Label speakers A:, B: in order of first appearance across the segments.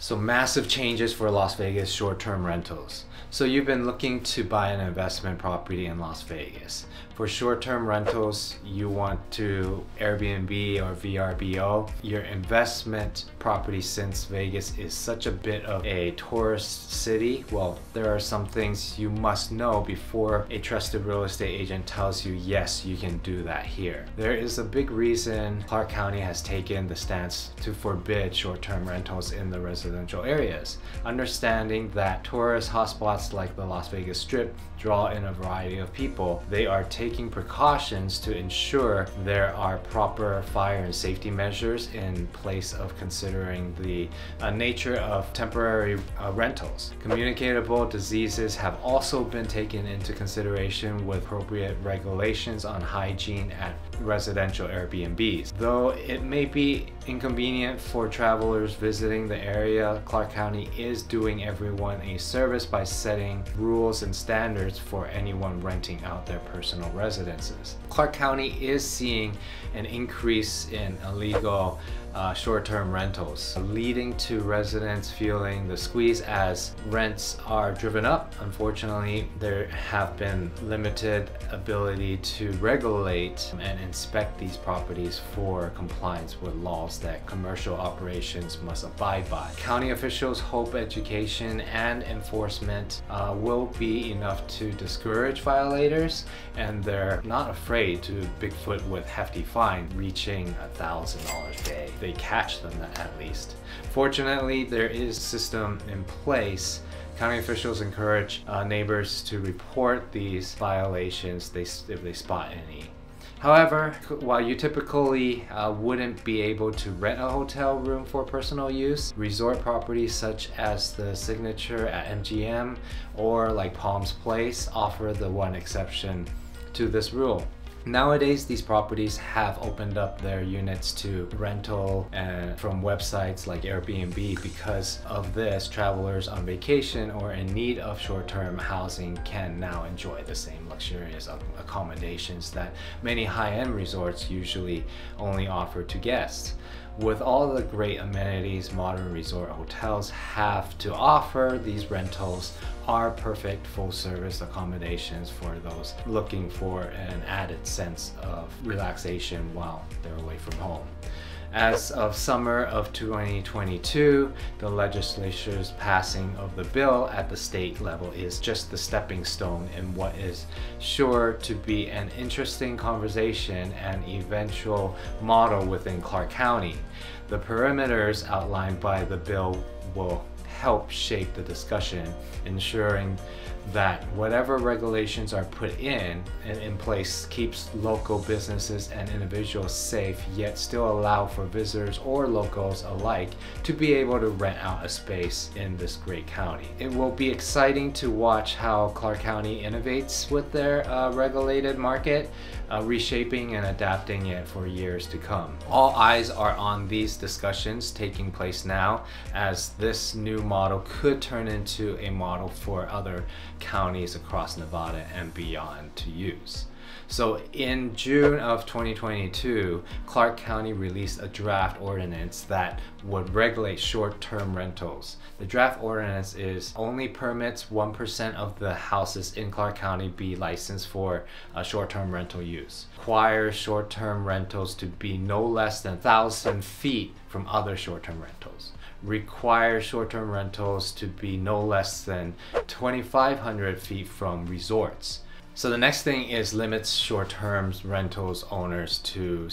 A: So massive changes for Las Vegas short-term rentals. So you've been looking to buy an investment property in Las Vegas. For short-term rentals, you want to Airbnb or VRBO. Your investment property, since Vegas is such a bit of a tourist city, well, there are some things you must know before a trusted real estate agent tells you, yes, you can do that here. There is a big reason Clark County has taken the stance to forbid short-term rentals in the residential areas. Understanding that tourist hotspots like the Las Vegas Strip draw in a variety of people, they are taking precautions to ensure there are proper fire and safety measures in place of considering the nature of temporary rentals. Communicable diseases have also been taken into consideration with appropriate regulations on hygiene at residential Airbnbs. Though it may be inconvenient for travelers visiting the area, Clark County is doing everyone a service by setting rules and standards for anyone renting out their personal residences. Clark County is seeing an increase in illegal short-term rentals, leading to residents feeling the squeeze as rents are driven up. Unfortunately, there have been limited ability to regulate and inspect these properties for compliance with laws that commercial operations must abide by. County officials hope education and enforcement will be enough to discourage violators, and they're not afraid to Bigfoot with hefty fine reaching $1,000 a day. They catch them at least. Fortunately, there is a system in place. County officials encourage neighbors to report these violations if they spot any. However, while you typically wouldn't be able to rent a hotel room for personal use, resort properties such as the Signature at MGM or like Palms Place offer the one exception to this rule. Nowadays, these properties have opened up their units to rental and from websites like Airbnb. Because of this, travelers on vacation or in need of short-term housing can now enjoy the same luxurious accommodations that many high-end resorts usually only offer to guests. With all the great amenities modern resort hotels have to offer, these rentals are perfect full-service accommodations for those looking for an added sense of relaxation while they're away from home. As of summer of 2022, the legislature's passing of the bill at the state level is just the stepping stone in what is sure to be an interesting conversation and eventual model within Clark County. The perimeters outlined by the bill will help shape the discussion, ensuring that whatever regulations are put in place keeps local businesses and individuals safe, yet still allow for visitors or locals alike to be able to rent out a space in this great county. It will be exciting to watch how Clark County innovates with their regulated market, reshaping and adapting it for years to come. All eyes are on these discussions taking place now, as this new model could turn into a model for other counties across Nevada and beyond to use. So in June of 2022, Clark County released a draft ordinance that would regulate short-term rentals. The draft ordinance only permits 1% of the houses in Clark County be licensed for short-term rental use. Requires short-term rentals to be no less than 1,000 feet from other short-term rentals. Requires short-term rentals to be no less than 2,500 feet from resorts. So the next thing is limits short-term rentals owners to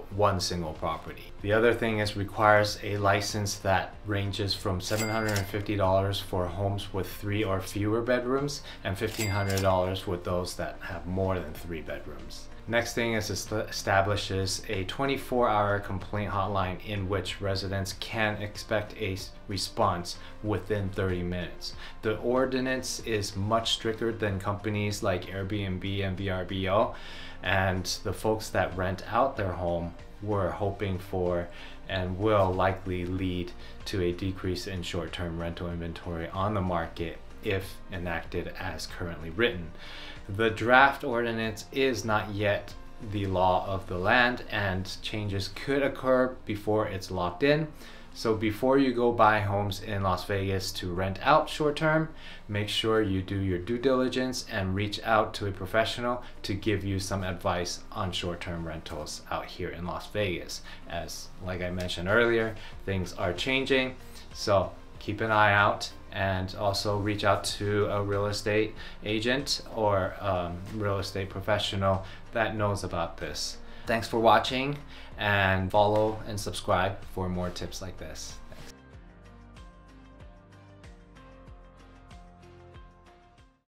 A: one single property. The other thing is requires a license that ranges from $750 for homes with 3 or fewer bedrooms and $1,500 with those that have more than 3 bedrooms. Next thing is establishes a 24-hour complaint hotline in which residents can expect a response within 30 minutes. The ordinance is much stricter than companies like Airbnb and VRBO, and the folks that rent out their home were hoping for and will likely lead to a decrease in short-term rental inventory on the market if enacted as currently written. The draft ordinance is not yet the law of the land, and changes could occur before it's locked in. So before you go buy homes in Las Vegas to rent out short term, make sure you do your due diligence and reach out to a professional to give you some advice on short term rentals out here in Las Vegas. As like I mentioned earlier, things are changing, so keep an eye out, and also reach out to a real estate agent or real estate professional that knows about this. Thanks for watching, and follow and subscribe for more tips like this.